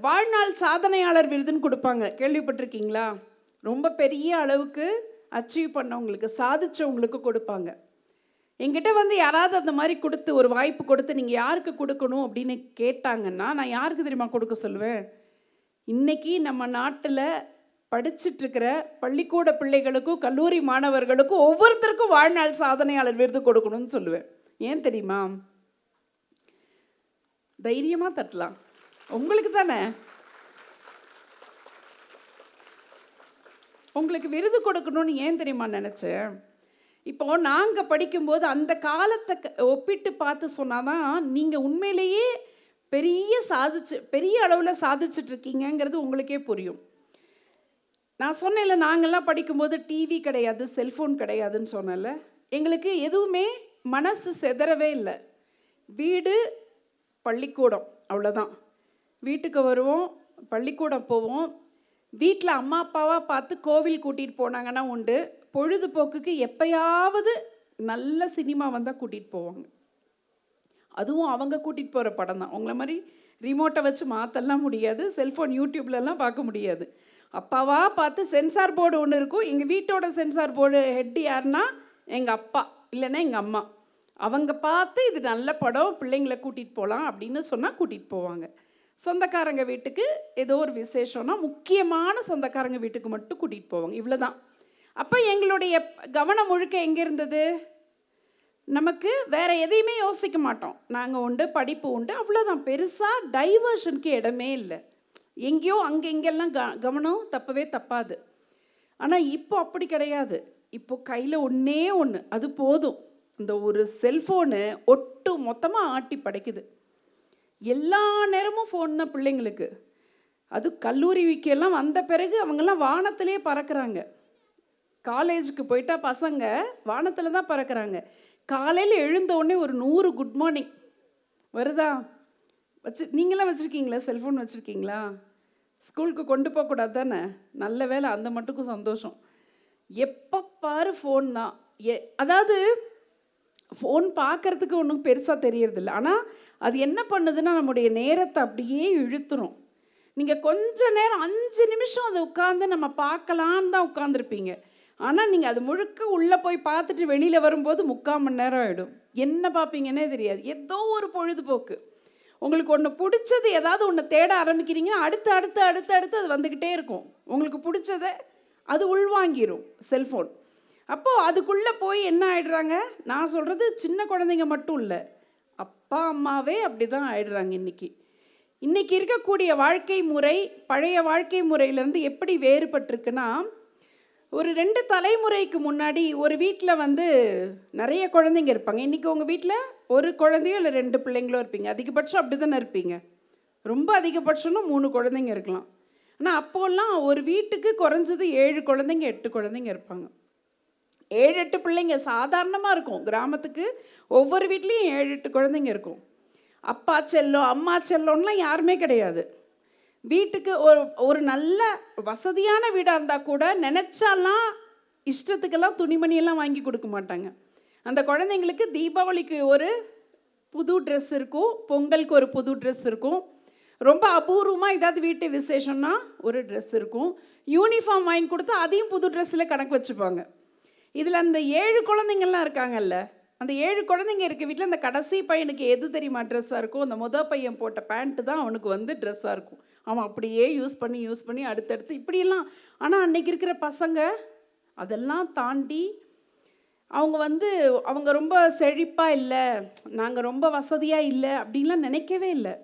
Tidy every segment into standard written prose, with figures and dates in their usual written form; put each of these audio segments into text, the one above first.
வாழ்நாள் சாதனையாளர் விருதுன்னு கொடுப்பாங்க, கேள்விப்பட்டிருக்கீங்களா? ரொம்ப பெரிய அளவுக்கு அச்சீவ் பண்ணவங்களுக்கு, சாதிச்சவங்களுக்கு கொடுப்பாங்க. என்கிட்ட வந்து யாராவது அந்த மாதிரி கொடுத்து ஒரு வாய்ப்பு கொடுத்து நீங்கள் யாருக்கு கொடுக்கணும் அப்படின்னு கேட்டாங்கன்னா, நான் யாருக்கு தெரியுமா கொடுக்க சொல்லுவேன்? இன்னைக்கு நம்ம நாட்டில் படிச்சுட்ருக்கிற பள்ளிக்கூட பிள்ளைகளுக்கும் கல்லூரி மாணவர்களுக்கும் ஒவ்வொருத்தருக்கும் வாழ்நாள் சாதனையாளர் விருது கொடுக்கணும்னு சொல்லுவேன். ஏன் தெரியுமா? தைரியமாக தட்டலாம், உங்களுக்கு தானே. உங்களுக்கு விருது கொடுக்கணும்னு ஏன் தெரியுமா நினச்சேன்? இப்போது நாங்கள் படிக்கும்போது அந்த காலத்தை ஒப்பிட்டு பார்த்து சொன்னாதான் நீங்கள் உண்மையிலேயே பெரிய அளவில் சாதிச்சிட்ருக்கீங்கிறது உங்களுக்கே புரியும். நான் சொன்னேன்ல, நாங்கள்லாம் படிக்கும்போது டிவி கிடையாது, செல்ஃபோன் கிடையாதுன்னு சொன்னேன்ல. எங்களுக்கு எதுவுமே மனசு செதறவே இல்லை. வீடு, பள்ளிக்கூடம், அவ்வளோதான். வீட்டுக்கு வருவோம், பள்ளிக்கூடம் போவோம், வீட்டில் அம்மா அப்பாவாக பார்த்து கோவில் கூட்டிகிட்டு போனாங்கன்னா உண்டு. பொழுதுபோக்குக்கு எப்பயாவது நல்ல சினிமா வந்தால் கூட்டிகிட்டு போவாங்க. அதுவும் அவங்க கூட்டிகிட்டு போகிற படம் தான். உங்களை மாதிரி ரிமோட்டை வச்சு மாற்றலாம் முடியாது, செல்ஃபோன் யூடியூப்லலாம் பார்க்க முடியாது. அப்பாவாக பார்த்து சென்சார் போர்டு ஒன்று இருக்கும். எங்கள் வீட்டோட சென்சார் போர்டு ஹெட் யாருன்னா எங்கள் அப்பா, இல்லைன்னா எங்கள் அம்மா. அவங்க பார்த்து இது நல்ல படம், பிள்ளைங்களை கூட்டிகிட்டு போகலாம் அப்படின்னு சொன்னால் கூட்டிகிட்டு போவாங்க. சொந்தக்காரங்க வீட்டுக்கு ஏதோ ஒரு விசேஷம்னா முக்கியமான சொந்தக்காரங்க வீட்டுக்கு மட்டும் கூட்டிகிட்டு போவாங்க. இவ்வளோ தான். அப்போ எங்களுடைய கவனம் முழுக்க எங்கே இருந்தது? நமக்கு வேறு எதையுமே யோசிக்க மாட்டோம். நாங்கள் உண்டு, படிப்பு உண்டு, அவ்வளோதான். பெருசாக டைவர்ஷனுக்கு இடமே இல்லை. எங்கேயோ அங்கே இங்கெல்லாம் கவனம் தப்பவே தப்பாது. ஆனால் இப்போ அப்படி கிடையாது. இப்போ கையில் ஒன்றே ஒன்று, அது போதும். இந்த ஒரு செல்ஃபோனு ஒட்டு மொத்தமாக ஆட்டி படைக்குது. எல்லா நேரமும் ஃபோன் தான் பிள்ளைங்களுக்கு. அது கல்லூரிக்கெல்லாம் வந்த பிறகு அவங்கெல்லாம் வானத்திலே பறக்கிறாங்க. காலேஜுக்கு போயிட்டா பசங்க வானத்தில் தான் பறக்கிறாங்க. காலையில் எழுந்தோடனே ஒரு 100 குட் மார்னிங் வருதா? நீங்களாம் வச்சுருக்கீங்களா? செல்ஃபோன் வச்சுருக்கீங்களா? ஸ்கூலுக்கு கொண்டு போகக்கூடாது தானே? நல்ல வேலை, அந்த மட்டுக்கும் சந்தோஷம். எப்போ பாரு ஃபோன் தான். அதாவது ஃபோன் பார்க்குறதுக்கு ஒன்றும் பெருசாக தெரியறதில்ல. ஆனால் அது என்ன பண்ணுதுன்னா நம்முடைய நேரத்தை அப்படியே இழுத்துரும். நீங்கள் கொஞ்ச நேரம் 5 நிமிஷம் அதை உட்காந்து நம்ம பார்க்கலான்னு தான் உட்காந்துருப்பீங்க. ஆனால் நீங்கள் அது முழுக்க உள்ளே போய் பார்த்துட்டு வெளியில் வரும்போது 3/4 மணி நேரம் ஆகிடும். என்ன பார்ப்பீங்கன்னே தெரியாது. ஏதோ ஒரு பொழுதுபோக்கு. உங்களுக்கு ஒன்று பிடிச்சது ஏதாவது ஒன்று தேட ஆரம்பிக்கிறீங்கன்னா அடுத்து அடுத்து அடுத்து அடுத்து அது வந்துக்கிட்டே இருக்கும். உங்களுக்கு பிடிச்சதை அது உள்வாங்கிடும் செல்ஃபோன். அப்போது அதுக்குள்ளே போய் என்ன ஆகிடுறாங்க? நான் சொல்கிறது சின்ன குழந்தைங்க மட்டும் இல்லை, அப்பா அம்மாவே அப்படி தான் ஆகிடுறாங்க. இன்றைக்கி இருக்கக்கூடிய வாழ்க்கை முறை பழைய வாழ்க்கை முறையிலேருந்து எப்படி வேறுபட்டிருக்குன்னா, ஒரு 2 தலைமுறைக்கு முன்னாடி ஒரு வீட்டில் வந்து நிறைய குழந்தைங்க இருப்பாங்க. இன்றைக்கி உங்கள் வீட்டில் ஒரு குழந்தையோ இல்லை 2 பிள்ளைங்களோ இருப்பீங்க. அதிகபட்சம் அப்படி தானே இருப்பீங்க. ரொம்ப அதிகபட்சம்னா 3 குழந்தைங்க இருக்கலாம். ஆனால் அப்போல்லாம் ஒரு வீட்டுக்கு குறைஞ்சது 7 குழந்தைங்க 8 குழந்தைங்க இருப்பாங்க. 7-8 பிள்ளைங்க சாதாரணமாக இருக்கும். கிராமத்துக்கு ஒவ்வொரு வீட்லேயும் 7-8 குழந்தைங்க இருக்கும். அப்பா செல்லம் அம்மா செல்லம்லாம் யாருமே கிடையாது. வீட்டுக்கு ஒரு நல்ல வசதியான வீடாக இருந்தால் கூட நினச்சாலாம் இஷ்டத்துக்கெல்லாம் துணிமணியெல்லாம் வாங்கி கொடுக்க மாட்டாங்க. அந்த குழந்தைங்களுக்கு தீபாவளிக்கு ஒரு புது ட்ரெஸ் இருக்கும், பொங்கலுக்கு ஒரு புது ட்ரெஸ் இருக்கும், ரொம்ப அபூர்வமாக ஏதாவது வீட்டு விசேஷம்னா ஒரு ட்ரெஸ் இருக்கும். யூனிஃபார்ம் வாங்கி கொடுத்தா அதையும் புது ட்ரெஸ்ஸில் கணக்கு வச்சுப்பாங்க. இதில் அந்த 7 குழந்தைங்கள்லாம் இருக்காங்கல்ல, அந்த 7 குழந்தைங்க இருக்க வீட்டில் அந்த கடைசி பையனுக்கு எது தெரியுமா ட்ரெஸ்ஸாக இருக்கும்? அந்த பையன் போட்ட பேண்ட்டு தான் அவனுக்கு வந்து ட்ரெஸ்ஸாக இருக்கும். அவன் அப்படியே யூஸ் பண்ணி அடுத்தடுத்து இப்படியெல்லாம். ஆனால் அன்றைக்கி இருக்கிற பசங்க அதெல்லாம் தாண்டி அவங்க ரொம்ப செழிப்பாக இல்லை, நாங்கள் ரொம்ப வசதியாக இல்லை அப்படின்லாம் நினைக்கவே இல்லை.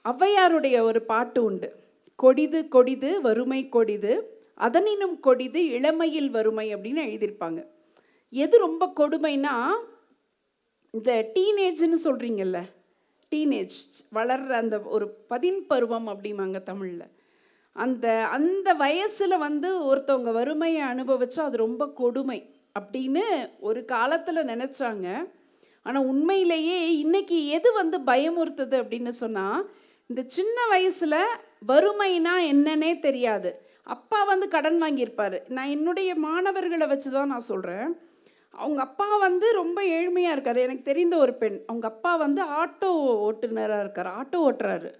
ஔவையாருடைய ஒரு பாட்டு உண்டு, கொடிது கொடிது வறுமை கொடிது அதனினும் கொடிது இளமையில் வறுமை அப்படின்னு எழுதியிருப்பாங்க. எது ரொம்ப கொடுமைனா, இந்த டீனேஜ்னு சொல்கிறீங்கல்ல, டீனேஜ் வளர்கிற அந்த ஒரு 10 பருவம் அப்படிம்பாங்க தமிழில். அந்த வயசில் ஒருத்தவங்க வறுமையை அனுபவிச்சா அது ரொம்ப கொடுமை அப்படின்னு ஒரு காலத்தில் நினச்சாங்க. ஆனால் உண்மையிலேயே இன்றைக்கி எது பயமுறுத்துது அப்படின்னு சொன்னால், இந்த சின்ன வயசில் வறுமைனா என்னன்னே தெரியாது. அப்பா கடன் வாங்கியிருப்பார். நான் என்னுடைய மாணவர்களை வச்சு தான் நான் சொல்கிறேன். அவங்க அப்பா ரொம்ப ஏழ்மையாக இருக்கார். எனக்கு தெரிந்த ஒரு பெண், அவங்க அப்பா ஆட்டோ ஓட்டுநராக இருக்கார், ஆட்டோ ஓட்டுறாரு.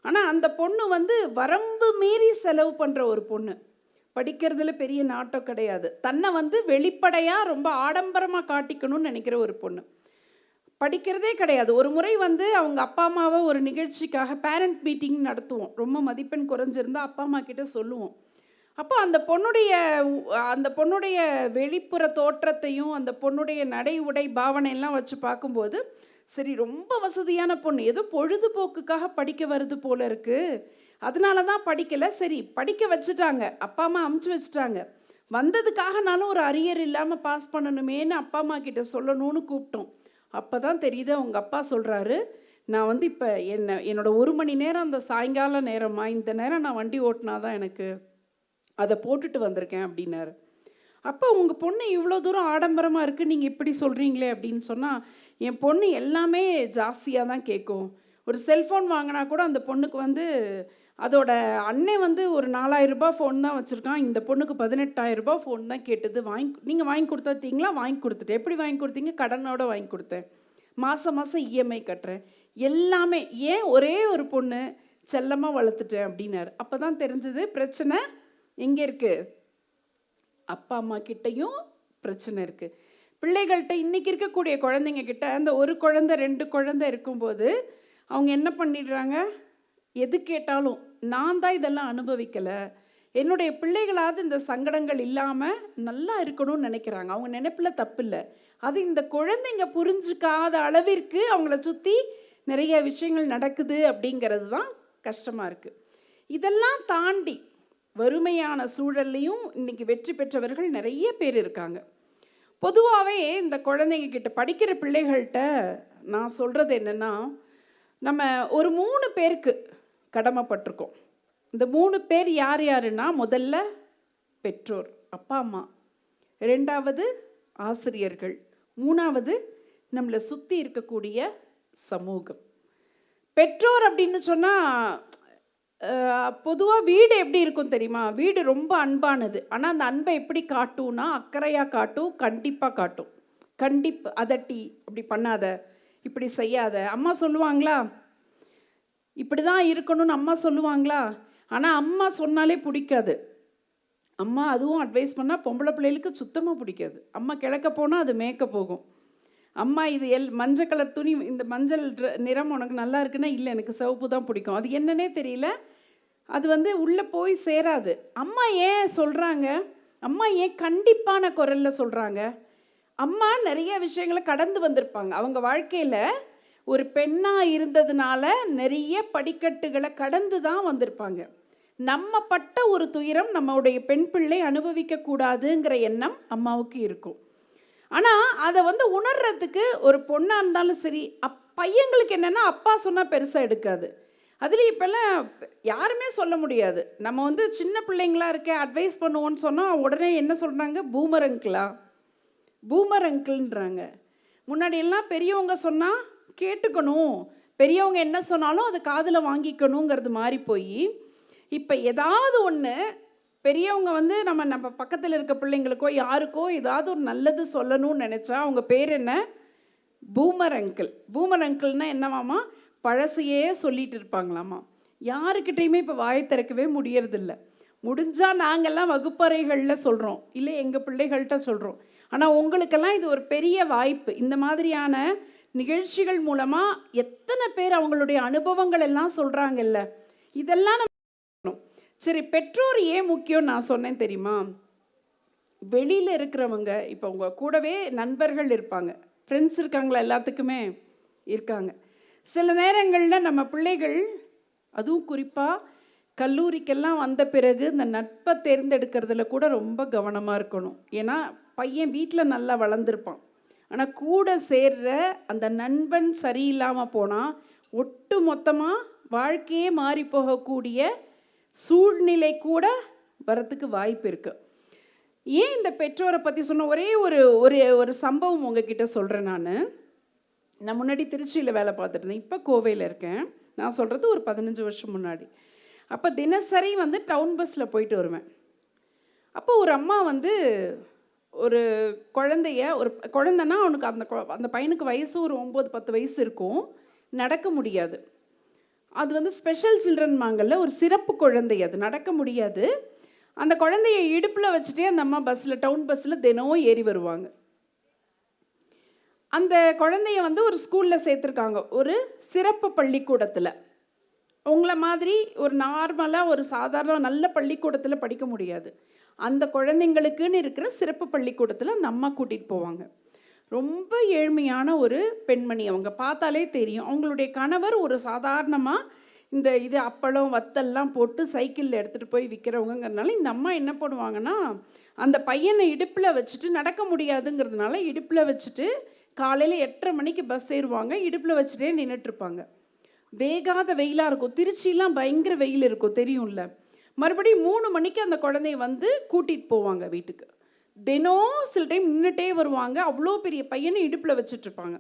ஆனால் அந்த பொண்ணு வந்து வரம்பு மீறி செலவு பண்ணுற ஒரு பொண்ணு. படிக்கிறதுல பெரிய நாட்டம் கிடையாது. தன்னை வந்து வெளிப்படையாக ரொம்ப ஆடம்பரமாக காட்டிக்கணும்னு நினைக்கிற ஒரு பொண்ணு. படிக்கிறதே கிடையாது. ஒரு முறை வந்து அவங்க அப்பா அம்மாவை ஒரு நிகழ்ச்சிக்காக பேரண்ட் மீட்டிங் நடத்துவோம். ரொம்ப மதிப்பெண் குறைஞ்சிருந்தா அப்பா அம்மா கிட்ட சொல்லுவோம். அப்போ அந்த பொண்ணுடைய வெளிப்புற தோற்றத்தையும் அந்த பொண்ணுடைய நடை உடை பாவனையெல்லாம் வச்சு பார்க்கும்போது, சரி ரொம்ப வசதியான பொண்ணு, ஏதோ பொழுதுபோக்குக்காக படிக்க வருது போல இருக்கு, அதனால தான் படிக்கலை, சரி படிக்க வச்சுட்டாங்க, அப்பா அம்மா அமுச்சு வச்சுட்டாங்க, வந்ததுக்காகனாலும் ஒரு அரியர் இல்லாமல் பாஸ் பண்ணணுமேன்னு அப்பா அம்மா கிட்ட சொல்லணும்னு கூப்பிட்டோம். அப்போ தான் தெரியுது அவங்க அப்பா சொல்கிறாரு, நான் வந்து இப்போ என்னோட 1 மணி நேரம் அந்த சாயங்கால நேரமா, இந்த நேரம் நான் வண்டி ஓட்டினா தான் எனக்கு, அதை போட்டுட்டு வந்திருக்கேன் அப்படின்னாரு. அப்போ உங்கள் பொண்ணு இவ்வளோ தூரம் ஆடம்பரமாக இருக்குது, நீங்கள் இப்படி சொல்கிறீங்களே அப்படின்னு சொன்னால், என் பொண்ணு எல்லாமே ஜாஸ்தியாக தான் கேட்கும். ஒரு செல்ஃபோன் வாங்கினா கூட அந்த பொண்ணுக்கு வந்து அதோட அண்ணன் வந்து ஒரு 4000 ரூபாய் ஃபோன் தான் வச்சுருக்கான், இந்த பொண்ணுக்கு 18,000 ரூபாய் ஃபோன் தான் கேட்டது. நீங்கள் வாங்கி கொடுத்தீங்களா? வாங்கி கொடுத்துட்டேன். எப்படி வாங்கி கொடுத்தீங்க? கடனோட வாங்கி கொடுத்தேன், மாதம் மாதம் இஎம்ஐ கட்டுறேன், எல்லாமே. ஏன் ஒரே ஒரு பொண்ணு செல்லமாக வளர்த்துட்டேன் அப்படின்னாரு. அப்போ தான் தெரிஞ்சது பிரச்சனை எங்கே இருக்குது, அப்பா அம்மா கிட்டேயும் பிரச்சனை இருக்குது. பிள்ளைகள்கிட்ட இன்றைக்கி இருக்கக்கூடிய குழந்தைங்க கிட்ட அந்த ஒரு குழந்தை 2 குழந்தை இருக்கும்போது அவங்க என்ன பண்ணிடுறாங்க, எது கேட்டாலும் நான் தான் இதெல்லாம் அனுபவிக்கலை, என்னுடைய பிள்ளைகளாவது இந்த சங்கடங்கள் இல்லாமல் நல்லா இருக்கணும்னு நினைக்கிறாங்க. அவங்க நினைப்பில் தப்பு இல்லை, அது இந்த குழந்தைங்க புரிஞ்சுக்காத அளவிற்கு அவங்கள சுற்றி நிறைய விஷயங்கள் நடக்குது அப்படிங்கிறது தான் கஷ்டமாக இருக்குது. இதெல்லாம் தாண்டி வறுமையான சூழல்லையும் இன்றைக்கி வெற்றி பெற்றவர்கள் நிறைய பேர் இருக்காங்க. பொதுவாகவே இந்த குழந்தைங்க கிட்ட படிக்கிற பிள்ளைகள்கிட்ட நான் சொல்கிறது என்னென்னா, நம்ம ஒரு 3 பேருக்கு கடமைப்பட்டிருக்கோம். இந்த 3 பேர் யார் யாருன்னா, முதல்ல பெற்றோர் அப்பா அம்மா, 2வது ஆசிரியர்கள், 3வது நம்மளை சுற்றி இருக்கக்கூடிய சமூகம். பெற்றோர் அப்படின்னு சொன்னால் பொதுவாக வீடு எப்படி இருக்கும் தெரியுமா? வீடு ரொம்ப அன்பானது. ஆனால் அந்த அன்பை எப்படி காட்டும்னா, அக்கறையாக காட்டும், கண்டிப்பாக காட்டும். அதட்டி அப்படி பண்ணாத, இப்படி செய்யாத. அம்மா சொல்லுவாங்களா இப்படி தான் இருக்கணும்னு? அம்மா சொல்லுவாங்களா? ஆனால் அம்மா சொன்னாலே பிடிக்காது. அம்மா அதுவும் அட்வைஸ் பண்ணால் பொம்பளை பிள்ளைகளுக்கு சுத்தமாக பிடிக்காது. அம்மா கிழக்க போனால் அது மேய்க்க போகும். அம்மா இது மஞ்சள் கலர் துணி, இந்த மஞ்சள் நிறம் உனக்கு நல்லா இருக்குன்னா, இல்லை எனக்கு சிவப்பு தான் பிடிக்கும். அது என்னன்னே தெரியல, அது வந்து உள்ளே போய் சேராது. அம்மா ஏன் சொல்கிறாங்க, அம்மா ஏன் கண்டிப்பான குரலில் சொல்கிறாங்க? அம்மா நிறைய விஷயங்களை கடந்து வந்திருப்பாங்க. அவங்க வாழ்க்கையில் ஒரு பெண்ணாக இருந்ததுனால நிறைய படிக்கட்டுகளை கடந்து தான் வந்திருப்பாங்க. நம்ம பட்ட ஒரு துயரம் நம்மளுடைய பெண் பிள்ளை அனுபவிக்கக்கூடாதுங்கிற எண்ணம் அம்மாவுக்கு இருக்கும். ஆனால் அதை வந்து உணர்றதுக்கு ஒரு பொண்ணாக இருந்தாலும் சரி, பையங்களுக்கு என்னென்னா அப்பா சொன்னால் பெருசாக எடுக்காது. அதுலேயும் இப்போல்லாம் யாருமே சொல்ல முடியாது. நம்ம வந்து சின்ன பிள்ளைங்களா இருக்க அட்வைஸ் பண்ணுவோன்னு சொன்னால் உடனே என்ன சொல்கிறாங்க, பூமர் அங்கிள்ன்றாங்க. முன்னாடியெல்லாம் பெரியவங்க சொன்னால் கேட்டுக்கணும், பெரியவங்க என்ன சொன்னாலும் அதை காதில் வாங்கிக்கணுங்கிறது மாறி போய் இப்போ ஏதாவது ஒன்று பெரியவங்க வந்து நம்ம பக்கத்தில் இருக்க பிள்ளைங்களுக்கோ யாருக்கோ ஏதாவது ஒரு நல்லது சொல்லணும்னு நினச்சா அவங்க பேர் என்ன, பூமர் அங்கிள்னால் என்னவாமா, பழசையே சொல்லிட்டு இருப்பாங்களாமா. யாருக்கிட்டையுமே இப்போ வாயை திறக்கவே முடியறதில்ல. முடிஞ்சால் நாங்கள்லாம் வகுப்பறைகளில் சொல்கிறோம், இல்லை எங்கள் பிள்ளைகள்கிட்ட சொல்கிறோம். ஆனால் உங்களுக்கெல்லாம் இது ஒரு பெரிய வாய்ப்பு. இந்த மாதிரியான நிகழ்ச்சிகள் மூலமாக எத்தனை பேர் அவங்களுடைய அனுபவங்கள் எல்லாம் சொல்கிறாங்கல்ல, இதெல்லாம் நம்ம. சரி, பெற்றோர் ஏன் முக்கியம் நான் சொன்னேன் தெரியுமா? வெளியில் இருக்கிறவங்க, இப்போ உங்கள் கூடவே நண்பர்கள் இருப்பாங்க, ஃப்ரெண்ட்ஸ் இருக்காங்களா? எல்லாத்துக்குமே இருக்காங்க. சில நேரங்களில் நம்ம பிள்ளைகள், அதுவும் குறிப்பாக கல்லூரிக்கெல்லாம் வந்த பிறகு இந்த நட்பை தேர்ந்தெடுக்கிறதுல கூட ரொம்ப கவனமாக இருக்கணும். ஏன்னா பையன் வீட்டில் நல்லா வளர்ந்துருப்பான், ஆனால் கூட சேர்ற அந்த நண்பன் சரியில்லாமல் போனால் ஒட்டு மொத்தமாக வாழ்க்கையே மாறி போகக்கூடிய சூழ்நிலை கூட வரத்துக்கு வாய்ப்பு இருக்குது. ஏன் இந்த பெற்றோரை பற்றி சொன்ன ஒரே ஒரு சம்பவம் உங்ககிட்ட சொல்கிறேன். நான் முன்னாடி திருச்சியில் வேலை பார்த்துட்டு இருந்தேன், இப்போ கோவையில் இருக்கேன். நான் சொல்கிறது ஒரு 15 வருஷம் முன்னாடி. அப்போ தினசரி வந்து டவுன் பஸ்ஸில் போயிட்டு வருவேன். அப்போ ஒரு அம்மா வந்து ஒரு குழந்தைன்னா அவனுக்கு அந்த பையனுக்கு வயசு ஒரு 9-10 வயசு இருக்கும், நடக்க முடியாது. அது வந்து ஸ்பெஷல் சில்ட்ரன்மாங்கல்ல, ஒரு சிறப்பு குழந்தை, அது நடக்க முடியாது. அந்த குழந்தைய இடுப்பில் வச்சுட்டே அந்த அம்மா பஸ்ஸில், டவுன் பஸ்ஸில் தினம் ஏறி வருவாங்க. அந்த குழந்தைய வந்து ஒரு ஸ்கூலில் சேர்த்துருக்காங்க, ஒரு சிறப்பு பள்ளிக்கூடத்தில். உங்களை மாதிரி ஒரு நார்மலாக ஒரு சாதாரண நல்ல பள்ளிக்கூடத்தில் படிக்க முடியாது. அந்த குழந்தைங்களுக்குன்னு இருக்கிற சிறப்பு பள்ளிக்கூடத்தில் அந்த அம்மா கூட்டிகிட்டு போவாங்க. ரொம்ப ஏழ்மையான ஒரு பெண்மணி, அவங்க பார்த்தாலே தெரியும். அவங்களுடைய கணவர் ஒரு சாதாரணமாக இது அப்பளம் வத்தல்லாம் போட்டு சைக்கிளில் எடுத்துகிட்டு போய் விற்கிறவங்கிறதுனால இந்த அம்மா என்ன பண்ணுவாங்கன்னா, அந்த பையனை இடுப்பில் வச்சுட்டு, நடக்க முடியாதுங்கிறதுனால இடுப்பில் வச்சுட்டு காலையில் 8:30 மணிக்கு பஸ் ஏறுவாங்க, இடுப்பில் வச்சுட்டே நின்றுட்டுருப்பாங்க. வேகாத வெயிலாக இருக்கும், திருச்சிலாம் பயங்கர வெயில் இருக்கும் தெரியும்ல. மறுபடியும் 3 மணிக்கு அந்த குழந்தைய வந்து கூட்டிகிட்டு போவாங்க வீட்டுக்கு. தினம் சில டைம் நின்றுட்டே வருவாங்க. அவ்வளோ பெரிய பையனை இடுப்பில் வச்சுட்ருப்பாங்க.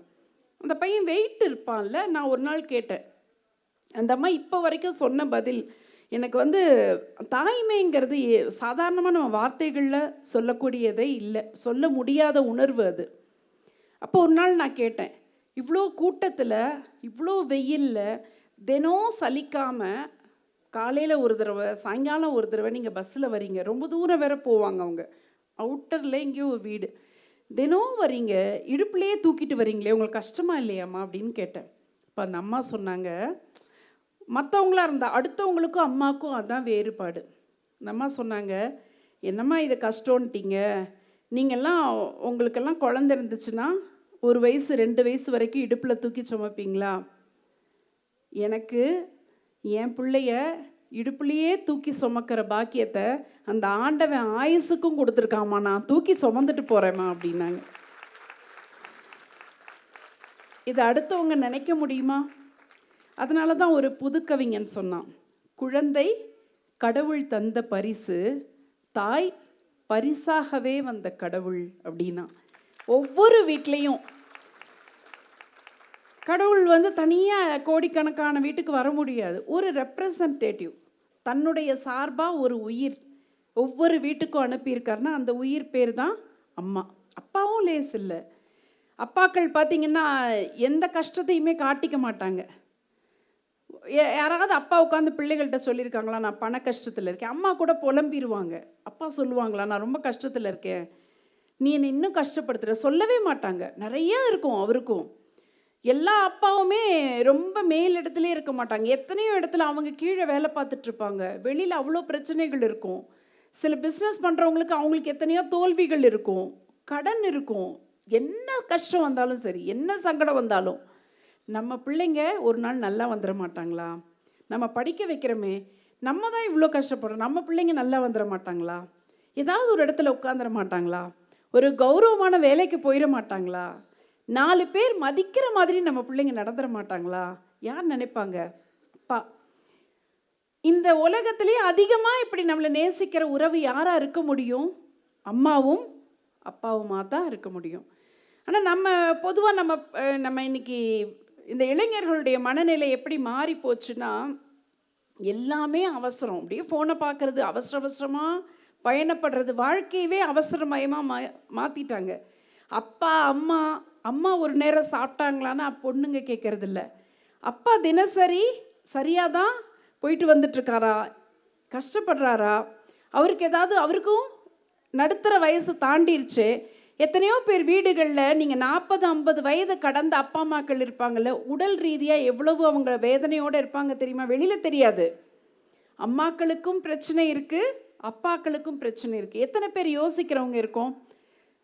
அந்த பையன் வெயிட் இருப்பான்ல. நான் ஒரு நாள் கேட்டேன், அந்த அம்மா இப்போ வரைக்கும் சொன்ன பதில் எனக்கு வந்து, தாய்மைங்கிறது சாதாரணமாக நம்ம வார்த்தைகளில் சொல்லக்கூடியதே இல்லை, சொல்ல முடியாத உணர்வு அது. அப்போ ஒரு நாள் நான் கேட்டேன், இவ்வளோ கூட்டத்தில் இவ்வளோ வெயிலில் தினம் சலிக்காமல் காலையில் ஒரு தடவை சாயங்காலம் ஒரு தடவை நீங்கள் பஸ்ஸில் வரீங்க, ரொம்ப தூரம் வேற போவாங்க அவங்க, அவுட்டரில் எங்கேயோ ஒரு வீடு, தினம் வரீங்க, இடுப்புலையே தூக்கிட்டு வரீங்களே, உங்களுக்கு கஷ்டமாக இல்லையாம்மா அப்படின்னு கேட்டேன். இப்போ அந்த அம்மா சொன்னாங்க, மற்றவங்களா இருந்தால் அடுத்தவங்களுக்கும் அம்மாவுக்கும் அதுதான் வேறுபாடு. அந்த அம்மா சொன்னாங்க, என்னம்மா இதை கஷ்டம்ன்ட்டீங்க, நீங்கள்லாம் உங்களுக்கெல்லாம் குழந்தை இருந்துச்சுன்னா 1 வயசு 2 வயசு வரைக்கும் இடுப்பில் தூக்கி சுமப்பீங்களா? எனக்கு என் பிள்ளைய இடுப்புலையே தூக்கி சுமக்கிற பாக்கியத்தை அந்த ஆண்டவன் ஆயுசுக்கும் கொடுத்துருக்காமா, நான் தூக்கி சுமந்துட்டு போகிறேம்மா அப்படின்னாங்க. இதை அடுத்தவங்க நினைக்க முடியுமா? அதனால தான் ஒரு புதுக்கவிஞன் சொன்னான், குழந்தை கடவுள் தந்த பரிசு, தாய் பரிசாகவே வந்த கடவுள் அப்படின்னா. ஒவ்வொரு வீட்லேயும் கடவுள் வந்து தனியாக கோடிக்கணக்கான வீட்டுக்கு வர முடியாது. ஒரு ரெப்ரசன்டேட்டிவ், தன்னுடைய சார்பாக ஒரு உயிர் ஒவ்வொரு வீட்டுக்கும் அனுப்பியிருக்காருன்னா அந்த உயிர் பேர் தான் அம்மா. அப்பாவும் லேஸ் இல்லை. அப்பாக்கள் பார்த்திங்கன்னா எந்த கஷ்டத்தையுமே காட்டிக்க மாட்டாங்க. யாராவது அப்பா உட்காந்து பிள்ளைகள்கிட்ட சொல்லியிருக்காங்களா, நான் பண கஷ்டத்தில் இருக்கேன்? அம்மா கூட புலம்பிடுவாங்க. அப்பா சொல்லுவாங்களா, நான் ரொம்ப கஷ்டத்தில் இருக்கேன், நீ என்னை இன்னும் கஷ்டப்படுத்துகிற? சொல்லவே மாட்டாங்க. நிறையா இருக்கும் அவருக்கும். எல்லா அப்பாவுமே ரொம்ப மேலிடத்துலேயே இருக்க மாட்டாங்க. எத்தனையோ இடத்துல அவங்க கீழே வேலை பார்த்துட்ருப்பாங்க. வெளியில் அவ்வளோ பிரச்சனைகள் இருக்கும். சில பிஸ்னஸ் பண்ணுறவங்களுக்கு அவங்களுக்கு எத்தனையோ தோல்விகள் இருக்கும், கடன் இருக்கும். என்ன கஷ்டம் வந்தாலும் சரி, என்ன சங்கடம் வந்தாலும் நம்ம பிள்ளைங்க ஒரு நாள் நல்லா வந்துட மாட்டாங்களா? நம்ம படிக்க வைக்கிறோமே, நம்ம தான் இவ்வளோ கஷ்டப்படுறோம், நம்ம பிள்ளைங்க நல்லா வந்துட மாட்டாங்களா? ஏதாவது ஒரு இடத்துல உட்காந்துட மாட்டாங்களா? ஒரு கௌரவமான வேலைக்கு போயிட மாட்டாங்களா? 4 பேர் மதிக்கிற மாதிரி நம்ம பிள்ளைங்க நடந்துட மாட்டாங்களா? யார் நினைப்பாங்க? அப்பா. இந்த உலகத்திலேயே அதிகமாக இப்படி நம்மளை நேசிக்கிற உறவு யாராக இருக்க முடியும்? அம்மாவும் அப்பாவுமா தான் இருக்க முடியும். ஆனால் நம்ம பொதுவாக நம்ம இன்னைக்கு இந்த இளைஞர்களுடைய மனநிலை எப்படி மாறி போச்சுன்னா, எல்லாமே அவசரம். அப்படியே ஃபோனை பார்க்குறது, அவசரமாக பயணப்படுறது, வாழ்க்கையவே அவசரமயமாக மாற்றிட்டாங்க. அப்பா அம்மா அம்மா ஒரு நேரம் சாப்பிட்டாங்களான்னு பொண்ணுங்க கேட்கறதில்ல. அப்பா தினசரி சரியாக தான் போயிட்டு வந்துட்டுருக்காரா, கஷ்டப்படுறாரா, அவருக்கும் நடுத்தர வயசு தாண்டிருச்சு. எத்தனையோ பேர் வீடுகளில் நீங்கள் 40-50 வயது கடந்த அப்பா அம்மாக்கள் இருப்பாங்கள்ல, உடல் ரீதியாக எவ்வளவு அவங்க வேதனையோடு இருப்பாங்க தெரியுமா? வெளியில் தெரியாது. அம்மாக்களுக்கும் பிரச்சனை இருக்குது, அப்பாக்களுக்கும் பிரச்சனை இருக்குது. எத்தனை பேர் யோசிக்கிறவங்க இருக்கோம்?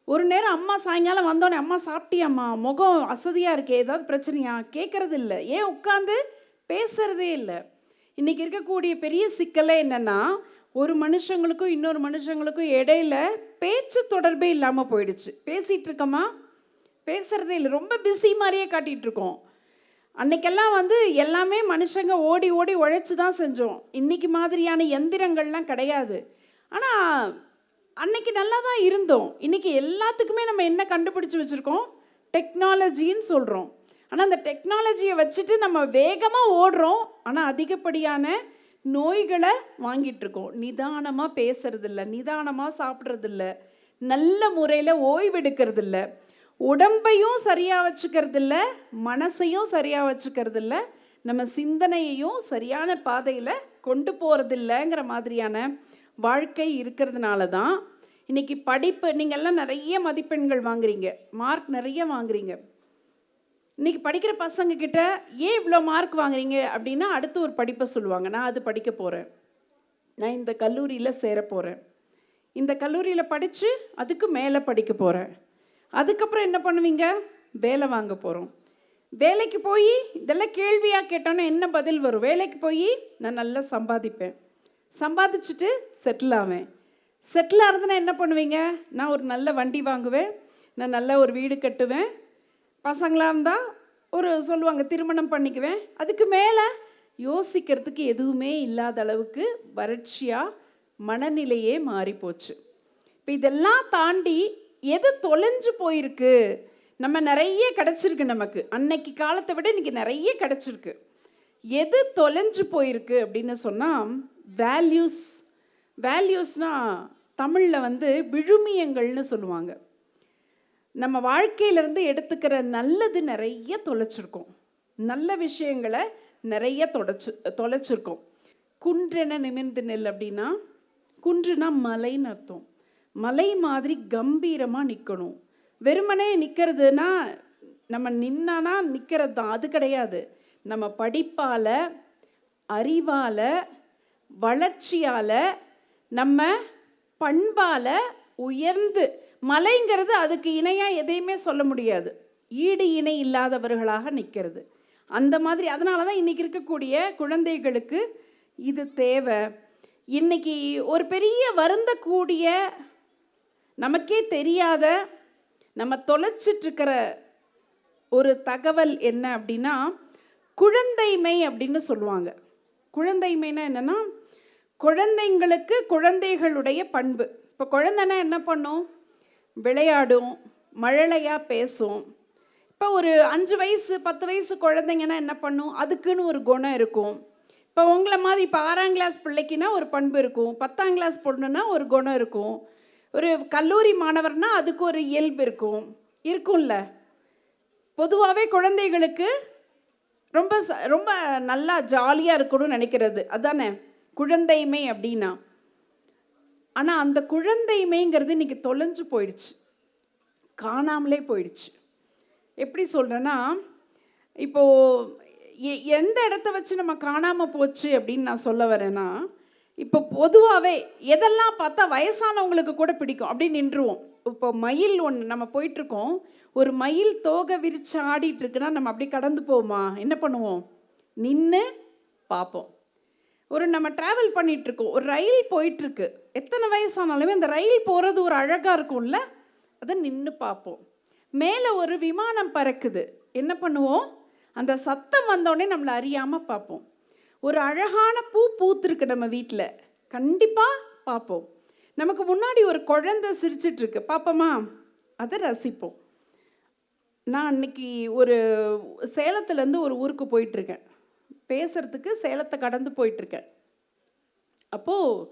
ஒரு நேரம் அம்மா சாயங்காலம் வந்தோடனே, அம்மா சாப்பிட்டியாம்மா, முகம் அசதியாக இருக்கே, ஏதாவது பிரச்சனையா கேட்குறது இல்லை. ஏன் உட்காந்து பேசுகிறதே இல்லை. இன்றைக்கி இருக்கக்கூடிய பெரிய சிக்கலே என்னென்னா, ஒரு மனுஷங்களுக்கும் இன்னொரு மனுஷங்களுக்கும் இடையில பேச்சு தொடர்பே இல்லாமல் போயிடுச்சு. பேசிகிட்டு இருக்கோமா, பேசுகிறதே இல்லை, ரொம்ப பிஸி மாதிரியே காட்டிகிட்ருக்கோம். அன்னைக்கெல்லாம் எல்லாமே மனுஷங்க ஓடி ஓடி உழைச்சி தான் செஞ்சோம். இன்றைக்கி மாதிரியான எந்திரங்கள்லாம் கிடையாது. ஆனால் அன்னைக்கு நல்லா தான் இருந்தோம். இன்றைக்கி எல்லாத்துக்குமே நம்ம என்ன கண்டுபிடிச்சி வச்சுருக்கோம்? டெக்னாலஜின்னு சொல்கிறோம். ஆனால் அந்த டெக்னாலஜியை வச்சுட்டு நம்ம வேகமாக ஓடுறோம். ஆனால் அதிகப்படியான நோய்களை வாங்கிட்டுருக்கோம். நிதானமாக பேசுறதில்ல, நிதானமாக சாப்பிட்றதில்ல, நல்ல முறையில் ஓய்வெடுக்கிறதில்ல, உடம்பையும் சரியாக வச்சுக்கிறதில்ல, மனசையும் சரியாக வச்சுக்கிறதில்ல, நம்ம சிந்தனையையும் சரியான பாதையில் கொண்டு போகிறதில்லைங்கிற மாதிரியான வாழ்க்கை இருக்கிறதுனால தான் இன்றைக்கி படிப்பு, நீங்கள் எல்லாம் நிறைய மதிப்பெண்கள் வாங்குறீங்க, மார்க் நிறைய வாங்குறீங்க. இன்றைக்கி படிக்கிற பசங்கக்கிட்ட ஏன் இவ்வளோ மார்க் வாங்குறீங்க அப்படின்னா அடுத்து ஒரு படிப்பை சொல்லுவாங்க. நான் அது படிக்க போகிறேன், நான் இந்த கல்லூரியில் சேர போகிறேன், இந்த கல்லூரியில் படித்து அதுக்கு மேலே படிக்க போகிறேன். அதுக்கப்புறம் என்ன பண்ணுவீங்க? வேலை வாங்க போகிறோம். வேலைக்கு போய் இதெல்லாம் கேள்வியாக கேட்டோன்னா என்ன பதில் வரும்? வேலைக்கு போய் நான் நல்லா சம்பாதிப்பேன், சம்பாதிச்சுட்டு செட்டில் ஆவேன். செட்டில் ஆகிறதுனா என்ன பண்ணுவீங்க? நான் ஒரு நல்ல வண்டி வாங்குவேன், நான் நல்ல ஒரு வீடு கட்டுவேன், பசங்களாக இருந்தால் ஒரு சொல்லுவாங்க திருமணம் பண்ணிக்குவேன். அதுக்கு மேலே யோசிக்கிறதுக்கு எதுவுமே இல்லாத அளவுக்கு வறட்சியாக மனநிலையே மாறிப்போச்சு. இப்போ இதெல்லாம் தாண்டி எது தொலைஞ்சு போயிருக்கு? நம்ம நிறைய கிடச்சிருக்கு, நமக்கு அன்னைக்கு காலத்தை விட இன்றைக்கி நிறைய கிடச்சிருக்கு. எது தொலைஞ்சு போயிருக்கு அப்படின்னு சொன்னால் வேல்யூஸ். வேல்யூஸ்னால் தமிழில் விழுமியங்கள்னு சொல்லுவாங்க. நம்ம வாழ்க்கையிலேருந்து எடுத்துக்கிற நல்லது நிறைய தொலைச்சிருக்கோம், நல்ல விஷயங்களை நிறைய தொலைச்சிருக்கோம். குன்றென நிமிர்ந்து நெல் அப்படின்னா, குன்றுனா மலைன்னு அர்த்தம். மலை மாதிரி கம்பீரமாக நிற்கணும். வெறுமனே நிற்கிறதுனா நம்ம நின்னானா நிற்கிறது தான், அது கிடையாது. நம்ம படிப்பால், அறிவால், வளர்ச்சியால், நம்ம பண்பால் உயர்ந்து, மலைங்கிறது அதுக்கு இணையாக எதையுமே சொல்ல முடியாது, ஈடு இணை இல்லாதவர்களாக நிற்கிறது. அந்த மாதிரி அதனால தான் இன்றைக்கி இருக்கக்கூடிய குழந்தைகளுக்கு இது தேவை. இன்றைக்கி ஒரு பெரிய வருந்தக்கூடிய, நமக்கே தெரியாத, நம்ம தொலைச்சிட்ருக்கிற ஒரு தகவல் என்ன அப்படின்னா குழந்தைமை அப்படின்னு சொல்லுவாங்க. குழந்தைமைனா என்னென்னா, குழந்தைங்களுக்கு குழந்தைகளுடைய பண்பு. இப்போ குழந்தைன்னா என்ன பண்ணும்? விளையாடும், மழலையாக பேசும். இப்போ ஒரு 5 வயசு 10 வயசு குழந்தைங்கன்னா என்ன பண்ணும்? அதுக்குன்னு ஒரு குணம் இருக்கும். இப்போ உங்களை மாதிரி இப்போ 6ஆம் கிளாஸ் பிள்ளைக்குன்னா ஒரு பண்பு இருக்கும், 10ஆம் கிளாஸ் பொண்ணுன்னா ஒரு குணம் இருக்கும், ஒரு கல்லூரி மாணவர்னா அதுக்கு ஒரு இயல்பு இருக்கும்ல. பொதுவாகவே குழந்தைகளுக்கு ரொம்ப ரொம்ப நல்லா ஜாலியாக இருக்கணும்னு நினைக்கிறது அதானே குழந்தைமை அப்படின்னா. ஆனால் அந்த குழந்தைமைங்கிறது இன்றைக்கி தொலைஞ்சு போயிடுச்சு, காணாமலே போயிடுச்சு. எப்படி சொல்கிறேன்னா, இப்போது எந்த இடத்த வச்சு நம்ம காணாமல் போச்சு அப்படின்னு நான் சொல்ல வரேன்னா, இப்போ பொதுவாகவே எதெல்லாம் பார்த்தா வயசானவங்களுக்கு கூட பிடிக்கும் அப்படின்னு நின்றுவோம். இப்போ மயில் ஒன்று நம்ம போயிட்டுருக்கோம், ஒரு மயில் தோகை விரித்து ஆடிட்டுருக்குன்னா நம்ம அப்படி கடந்து போவோமா? என்ன பண்ணுவோம்? நின்று பார்ப்போம். ஒரு நம்ம ட்ராவல் பண்ணிகிட்ருக்கோம், ஒரு ரயில் போயிட்டுருக்கு, எத்தனை வயசானாலுமே அந்த ரயில் போகிறது ஒரு அழகாக இருக்கும்ல, அதை நின்று பார்ப்போம். மேலே ஒரு விமானம் பறக்குது, என்ன பண்ணுவோம்? அந்த சத்தம் வந்தோடனே நம்மளை அறியாமல் பார்ப்போம். ஒரு அழகான பூ பூத்துருக்கு நம்ம வீட்டில், கண்டிப்பாக பார்ப்போம். நமக்கு முன்னாடி ஒரு குழந்தை சிரிச்சிட்ருக்கு, பார்ப்போமா? அதை ரசிப்போம். நான் அன்னைக்கு ஒரு சேலத்துலேருந்து ஒரு ஊருக்கு போயிட்டுருக்கேன், பேசுகிறதுக்கு சேலத்தை கடந்து போயிட்டுருக்கேன். அப்போது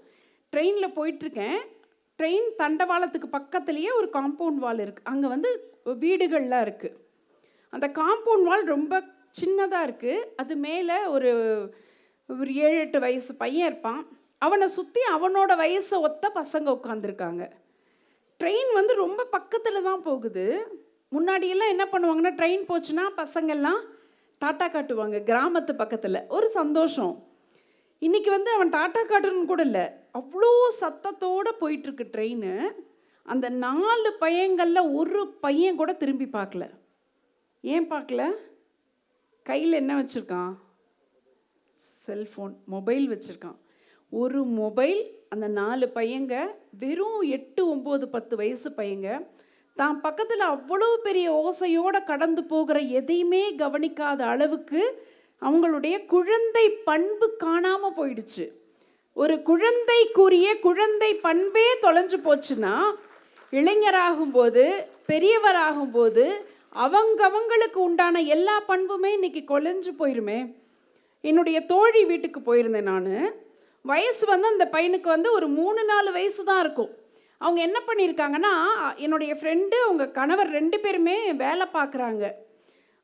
ட்ரெயினில் போயிட்டுருக்கேன். ட்ரெயின் தண்டவாளத்துக்கு பக்கத்துலேயே ஒரு காம்பவுண்ட் வால் இருக்குது, அங்கே வீடுகள்லாம் இருக்குது. அந்த காம்பவுண்ட் வால் ரொம்ப சின்னதாக இருக்குது. அது மேலே ஒரு 7-8 வயசு பையன் இருப்பான், அவனை சுற்றி அவனோட வயசை ஒத்த பசங்க உட்காந்துருக்காங்க. ட்ரெயின் ரொம்ப பக்கத்தில் தான் போகுது. முன்னாடியெல்லாம் என்ன பண்ணுவாங்கன்னா, ட்ரெயின் போச்சுன்னா பசங்கள்லாம் டாட்டா காட்டுவாங்க, கிராமத்து பக்கத்தில் ஒரு சந்தோஷம். இன்றைக்கி அவன் டாட்டா காட்டுன்னு கூட இல்லை, அவ்வளோ சத்தத்தோடு போயிட்டுருக்கு ட்ரெயின். அந்த 4 பையங்களில் ஒரு பையன் கூட திரும்பி பார்க்கல. ஏன் பார்க்கல? கையில் என்ன வச்சுருக்கான்? செல்ஃபோன், மொபைல் வச்சுருக்கான். ஒரு மொபைல். அந்த 4 பையங்க வெறும் 8, 9, 10 வயசு பையங்க தான் பக்கத்தில் அவ்வளோ பெரிய ஓசையோடு கடந்து போகிற எதையுமே கவனிக்காத அளவுக்கு அவங்களுடைய குழந்தை பண்பு காணாமல் போயிடுச்சு. ஒரு குழந்தைக்குரிய குழந்தை பண்பே தொலைஞ்சு போச்சுன்னா, இளைஞராகும்போது பெரியவராகும்போது அவங்களுக்கு உண்டான எல்லா பண்புமே இன்றைக்கி கொலைஞ்சு போயிருமே. என்னுடைய தோழி வீட்டுக்கு போயிருந்தேன் நான். வயசு அந்த பையனுக்கு ஒரு 3-4 வயசு தான் இருக்கும். அவங்க என்ன பண்ணியிருக்காங்கன்னா, என்னுடைய ஃப்ரெண்டு அவங்க கணவர் 2 பேருமே வேலை பார்க்குறாங்க.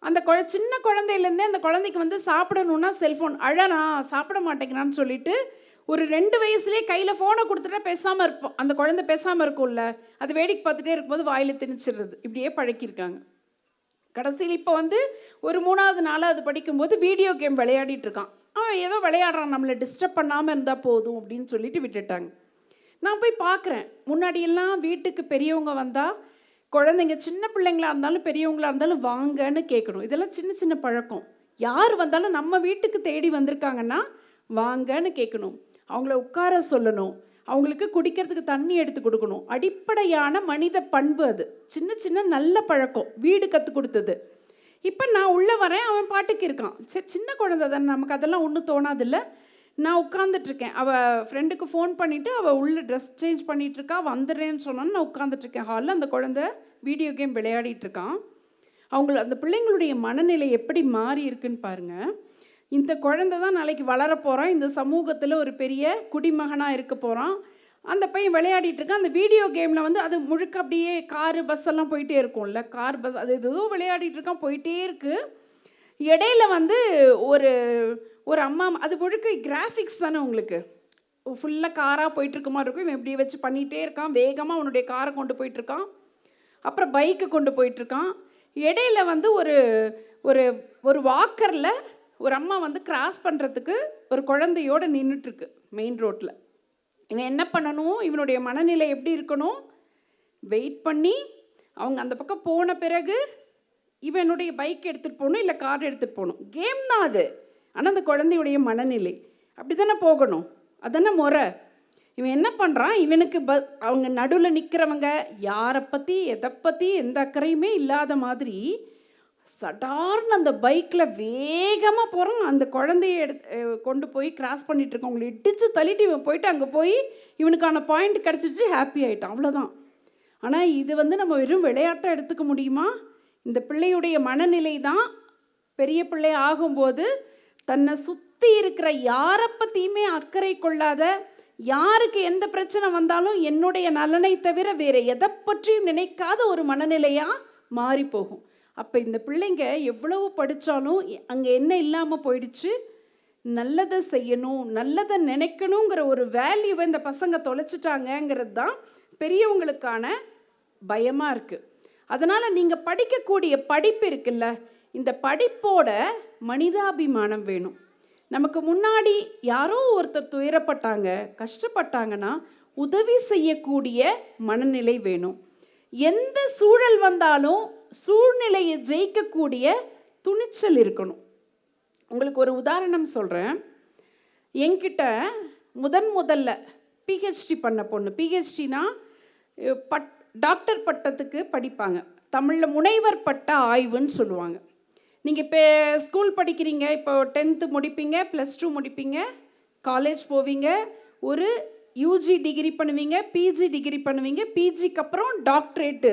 அந்த சின்ன குழந்தையிலேருந்தே அந்த குழந்தைக்கு வந்து சாப்பிடணுன்னா செல்ஃபோன், அழறான் சாப்பிட மாட்டேங்கிறான்னு சொல்லிட்டு ஒரு 2 வயசுலேயே கையில் ஃபோனை கொடுத்துட்டா பேசாமல் இருப்போம். அந்த குழந்தை பேசாமல் இருக்கும்ல, அது வேடிக்கை பார்த்துட்டே இருக்கும்போது வாயில் திணிச்சிடுறது, இப்படியே பழக்கியிருக்காங்க. கடைசியில் இப்போ வந்து ஒரு 3வது 4வது படிக்கும்போது வீடியோ கேம் விளையாடிட்டு இருக்கான். அவன் ஏதோ விளையாடுறான், நம்மளை டிஸ்டர்ப் பண்ணாமல் இருந்தால் போதும் அப்படின்னு சொல்லிட்டு விட்டுட்டாங்க. நான் போய் பார்க்குறேன். முன்னாடியெல்லாம் வீட்டுக்கு பெரியவங்க வந்தால் குழந்தைங்க சின்ன பிள்ளைங்களாக இருந்தாலும் பெரியவங்களாக இருந்தாலும் வாங்கன்னு கேட்கணும். இதெல்லாம் சின்ன சின்ன பழக்கம். யார் வந்தாலும் நம்ம வீட்டுக்கு தேடி வந்திருக்காங்கன்னா வாங்கன்னு கேட்கணும், அவங்கள உட்கார சொல்லணும், அவங்களுக்கு குடிக்கிறதுக்கு தண்ணி எடுத்து கொடுக்கணும். அடிப்படையான மனித பண்பு அது. சின்ன சின்ன நல்ல பழக்கம் வீடு கற்றுக் கொடுத்தது. இப்போ நான் உள்ளே வரேன், அவன் பாட்டுக்கு இருக்கான். சரி, சின்ன குழந்தை தானே, நமக்கு அதெல்லாம் ஒன்றும் தோணாதில்ல. நான் உட்காந்துட்ருக்கேன். அவள் ஃப்ரெண்டுக்கு ஃபோன் பண்ணிவிட்டு அவள் உள்ளே ட்ரெஸ் சேஞ்ச் பண்ணிகிட்ருக்கா, வந்துடுறேன்னு சொன்னான்னு நான் உட்காந்துட்ருக்கேன் ஹாலில். அந்த குழந்தை வீடியோ கேம் விளையாடிட்டுருக்கான். அந்த பிள்ளைங்களுடைய மனநிலை எப்படி மாறி இருக்குன்னு பாருங்கள். இந்த குழந்தை தான் நாளைக்கு வளர போகிறான், இந்த சமூகத்தில் ஒரு பெரிய குடிமகனாக இருக்க போகிறான். அந்த பையன் விளையாடிட்டுருக்கான். அந்த வீடியோ கேமில் வந்து அது முழுக்க அப்படியே காரு பஸ் எல்லாம் போயிட்டே இருக்கும்ல, கார் பஸ் அது ஏதோ விளையாடிட்டுருக்கான், போயிட்டே இருக்குது. இடையில வந்து ஒரு ஒரு அம்மா, அது முழுக்க கிராஃபிக்ஸ் தானே உங்களுக்கு, ஃபுல்லாக காராக போயிட்டுருக்க மாதிரி இருக்கும். இவன் இப்படி வச்சு பண்ணிகிட்டே இருக்கான், வேகமாக அவனுடைய காரை கொண்டு போயிட்டுருக்கான், அப்புறம் பைக்கு கொண்டு போயிட்டுருக்கான். இடையில வந்து ஒரு ஒரு ஒரு வாக்கரில் ஒரு அம்மா வந்து கிராஸ் பண்ணுறதுக்கு ஒரு குழந்தையோடு நின்றுட்டுருக்கு மெயின் ரோட்டில். இவன் என்ன பண்ணணும், இவனுடைய மனநிலை எப்படி இருக்கணும், வெயிட் பண்ணி அவங்க அந்த பக்கம் போன பிறகு இவனுடைய பைக் எடுத்துகிட்டு போகணும், இல்லை கார் எடுத்துகிட்டு போகணும். கேம் தான் அது. ஆனால் அந்த குழந்தையுடைய மனநிலை அப்படி தானே போகணும், அதானே முறை. இவன் என்ன பண்ணுறான், இவனுக்கு அவங்க நடுவில் நிற்கிறவங்க யாரை பற்றி எதை பற்றி எந்த அக்கறையுமே இல்லாத மாதிரி சடார்னு அந்த பைக்கில் வேகமாக போகிறான். அந்த குழந்தைய கொண்டு போய் கிராஸ் பண்ணிகிட்டு இருக்கவங்களை இடித்து தள்ளிட்டு இவன் போயிட்டு அங்கே போய் இவனுக்கான பாயிண்ட் கிடச்சிச்சு, ஹாப்பி ஆகிட்டான், அவ்வளோதான். ஆனால் இது வந்து நம்ம வெறும் விளையாட்டை எடுத்துக்க முடியுமா? இந்த பிள்ளையுடைய மனநிலை தான் பெரிய பிள்ளை ஆகும்போது தன்னை சுற்றி இருக்கிற யாரை பற்றியுமே அக்கறை கொள்ளாத, யாருக்கு எந்த பிரச்சனை வந்தாலும் என்னுடைய நலனை தவிர வேறு எதை பற்றியும் நினைக்காத ஒரு மனநிலையாக மாறி போகும். அப்போ இந்த பிள்ளைங்க எவ்வளவு படித்தாலும் அங்கே என்ன இல்லாமல் போயிடுச்சு, நல்லதை செய்யணும், நல்லதை நினைக்கணுங்கிற ஒரு வேல்யூவை இந்த பசங்க தொலைச்சிட்டாங்கங்கிறது தான் பெரியவங்களுக்கான பயமாக இருக்குது. அதனால் நீங்கள் படிக்கக்கூடிய படிப்பு இருக்குல்ல, இந்த படிப்போட மனிதாபிமானம் வேணும். நமக்கு முன்னாடி யாரோ ஒருத்தர் துயரப்பட்டாங்க, கஷ்டப்பட்டாங்கன்னா உதவி செய்யக்கூடிய மனநிலை வேணும். எந்த சூழல் வந்தாலும் சூழ்நிலையை ஜெயிக்கக்கூடிய துணிச்சல் இருக்கணும். உங்களுக்கு ஒரு உதாரணம் சொல்கிறேன். என்கிட்ட முதல்ல பிஹெச்டி பண்ண பொண்ணு, பிஹெச்டினா டாக்டர் பட்டத்துக்கு படிப்பாங்க, தமிழில் முனைவர் பட்ட ஆய்வுன்னு சொல்லுவாங்க. நீங்கள் இப்போ ஸ்கூல் படிக்கிறீங்க, இப்போ 10th முடிப்பீங்க, +2 முடிப்பீங்க, காலேஜ் போவீங்க, ஒரு யூஜி டிகிரி பண்ணுவீங்க, பிஜி டிகிரி பண்ணுவீங்க, பிஜிக்கு அப்புறம் டாக்டரேட்டு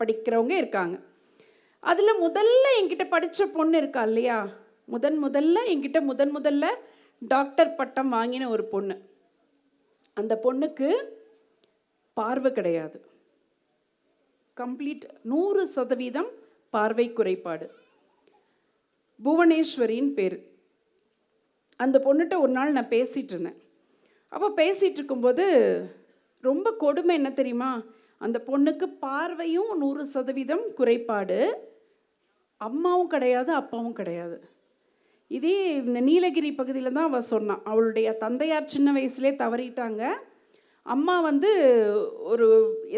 படிக்கிறவங்க இருக்காங்க. அதில் முதல்ல என்கிட்ட படித்த பொண்ணு இருக்கா இல்லையா, முதல்ல என்கிட்ட முதல்ல டாக்டர் பட்டம் வாங்கின ஒரு பொண்ணு. அந்த பொண்ணுக்கு பார்வை கிடையாது, கம்ப்ளீட் 100% பார்வை குறைபாடு. புவனேஸ்வரின் பேர். அந்த பொண்ணுகிட்ட ஒரு நாள் நான் பேசிகிட்டு இருந்தேன். அப்போ பேசிகிட்டு இருக்கும்போது ரொம்ப கொடுமை என்ன தெரியுமா, அந்த பொண்ணுக்கு பார்வையும் 100% குறைபாடு, அம்மாவும் கிடையாது அப்பாவும் கிடையாது. இதே இந்த நீலகிரி பகுதியில் தான் அவள் சொன்னான். அவளுடைய தந்தையார் சின்ன வயசுலேயே தவறிட்டாங்க. அம்மா வந்து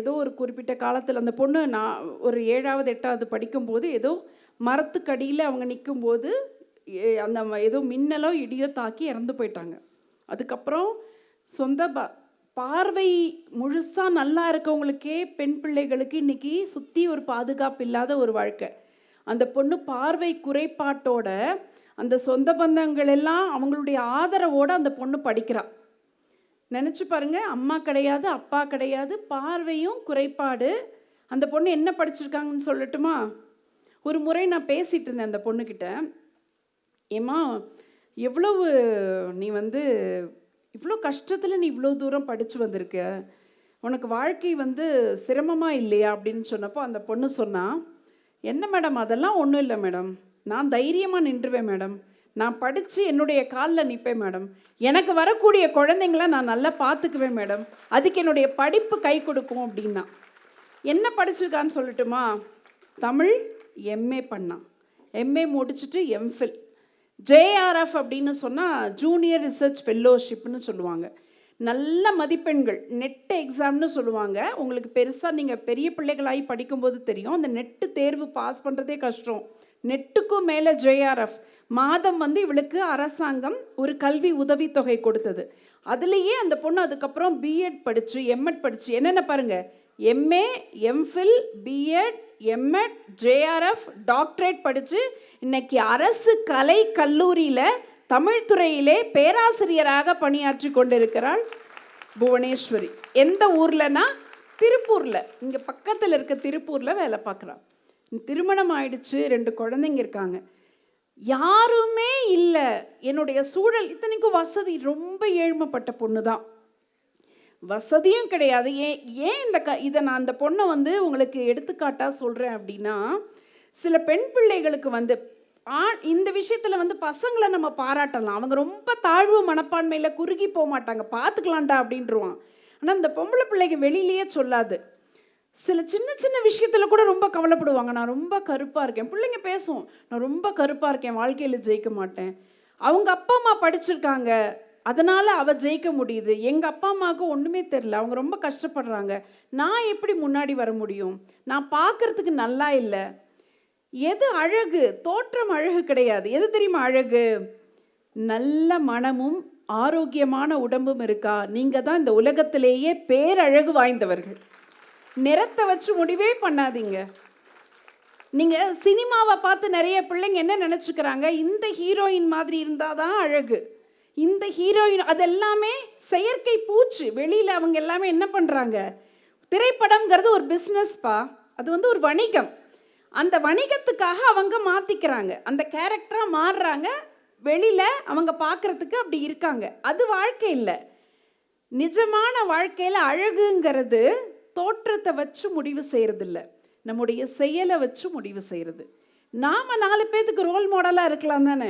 ஏதோ ஒரு குறிப்பிட்ட காலத்தில் அந்த பொண்ணு நான் ஒரு 7வது 8வது படிக்கும்போது ஏதோ மரத்துக்கடியில் அவங்க நிற்கும்போது அந்த ஏதோ மின்னலோ இடியோ தாக்கி இறந்து போயிட்டாங்க. அதுக்கப்புறம் சொந்த பார்வை முழுசாக நல்லா இருக்கவங்களுக்கே, பெண் பிள்ளைகளுக்கு இன்றைக்கி சுற்றி ஒரு பாதுகாப்பு இல்லாத ஒரு வாழ்க்கை. அந்த பொண்ணு பார்வை குறைபாட்டோட அந்த சொந்த பந்தங்கள் எல்லாம் அவங்களுடைய ஆதரவோடு அந்த பொண்ணு படிக்கிறாள். நினச்சி பாருங்கள், அம்மா கிடையாது அப்பா கிடையாது, பார்வையும் குறைபாடு. அந்த பொண்ணு என்ன படிச்சிருக்காங்கன்னு சொல்லட்டுமா? ஒரு முறை நான் பேசிகிட்டு இருந்தேன் அந்த பொண்ணுக்கிட்ட, ஏம்மா எவ்வளவு நீ வந்து இவ்வளோ கஷ்டத்தில் நீ இவ்வளோ தூரம் படித்து வந்திருக்க, உனக்கு வாழ்க்கை வந்து சிரமமாக இல்லையா அப்படின்னு சொன்னப்போ அந்த பொண்ணு சொன்னா, என்ன மேடம் அதெல்லாம் ஒன்றும் இல்லை மேடம், நான் தைரியமாக நின்றுவேன் மேடம், நான் படித்து என்னுடைய காலில் நிற்பேன் மேடம், எனக்கு வரக்கூடிய குழந்தைங்கள நான் நல்லா பார்த்துக்குவேன் மேடம், அதுக்கு என்னுடைய படிப்பு கை கொடுக்கும் அப்படின்னா. என்ன படிச்சிருக்கான்னு சொல்லட்டுமா? தமிழ் எம்ஏ பண்ணான், எம்ஏ முடிச்சுட்டு எம்ஃபில். ஜேஆர்எஃப் அப்படின்னு சொன்னால் ஜூனியர் ரிசர்ச் ஃபெல்லோஷிப்னு சொல்லுவாங்க. நல்ல மதிப்பெண்கள், நெட் எக்ஸாம்னு சொல்லுவாங்க. உங்களுக்கு பெருசாக நீங்கள் பெரிய பிள்ளைகளாகி படிக்கும்போது தெரியும், அந்த நெட்டு தேர்வு பாஸ் பண்ணுறதே கஷ்டம். நெட்டுக்கும் மேலே ஜேஆர்எஃப் மாதம் இவளுக்கு அரசாங்கம் ஒரு கல்வி உதவித்தொகை கொடுத்தது. அதுலேயே அந்த பொண்ணு அதுக்கப்புறம் பிஎட் படித்து எம்எட் படித்து என்னென்ன பாருங்கள், MA, MPhil, BEd, MEd, JRF, doctorate படித்து இன்னைக்கு அரசு கலை கல்லூரியில் தமிழ்துறையிலே பேராசிரியராக பணியாற்றி கொண்டிருக்கிறாள் புவனேஸ்வரி. எந்த ஊர்லனா? திருப்பூரில். இங்கே பக்கத்தில் இருக்க திருப்பூரில் வேலை பார்க்குறான். திருமணம் ஆயிடுச்சு, 2 குழந்தைங்க இருக்காங்க. யாருமே இல்லை. என்னுடைய சூழல் இத்தனைக்கும் வசதி, ரொம்ப ஏழ்மைப்பட்ட பொண்ணு தான், வசதியும் கிடையாது. ஏன் இதை நான் அந்த பொண்ணை உங்களுக்கு எடுத்துக்காட்டாக சொல்கிறேன் அப்படின்னா, சில பெண் பிள்ளைகளுக்கு இந்த விஷயத்தில் பசங்களை நம்ம பாராட்டலாம். அவங்க ரொம்ப தாழ்வு மனப்பான்மையில் குறுகி போக மாட்டாங்க, பார்த்துக்கலான்டா அப்படின்ட்டுருவான். ஆனால் இந்த பொம்பளை பிள்ளைங்க வெளியிலேயே சொல்லாது. சில சின்ன சின்ன விஷயத்தில் கூட ரொம்ப கவலைப்படுவாங்க. நான் ரொம்ப கருப்பாக இருக்கேன், பிள்ளைங்க பேசும், நான் ரொம்ப கருப்பாக இருக்கேன், வாழ்க்கையில் ஜெயிக்க மாட்டேன். அவங்க அப்பா அம்மா படிச்சிருக்காங்க, அதனால் அவள் ஜெயிக்க முடியுது. எங்கள் அப்பா அம்மாவுக்கு ஒன்றுமே தெரில, அவங்க ரொம்ப கஷ்டப்படுறாங்க, நான் எப்படி முன்னாடி வர முடியும்? நான் பார்க்குறதுக்கு நல்லா இல்லை. எது அழகு? தோற்றம் அழகு கிடையாது. எது தெரியுமா அழகு? நல்ல மனமும் ஆரோக்கியமான உடம்பும் இருக்கா, நீங்கள் தான் இந்த உலகத்திலேயே பேரழகு வாய்ந்தவர்கள். நிறத்தை வச்சு முடிவே பண்ணாதீங்க. நீங்கள் சினிமாவை பார்த்து நிறைய பிள்ளைங்க என்ன நினச்சிக்கிறாங்க, இந்த ஹீரோயின் மாதிரி இருந்தால் தான் அழகு, இந்த ஹீரோயின், அது எல்லாமே செயற்கை பூச்சு. வெளியில் அவங்க எல்லாமே என்ன பண்ணுறாங்க, திரைப்படம்ங்கிறது ஒரு பிஸ்னஸ்ப்பா, அது ஒரு வணிகம். அந்த வணிகத்துக்காக அவங்க மாற்றிக்கிறாங்க, அந்த கேரக்டராக மாறுறாங்க, வெளியில் அவங்க பார்க்குறதுக்கு அப்படி இருக்காங்க. அது வாழ்க்கை இல்லை. நிஜமான வாழ்க்கையில் அழகுங்கிறது தோற்றத்தை வச்சு முடிவு செய்கிறதில்ல, நம்முடைய செயலை வச்சு முடிவு செய்கிறது. நாம் 4 பேர்த்துக்கு ரோல் மாடலாக இருக்கலாம் தானே,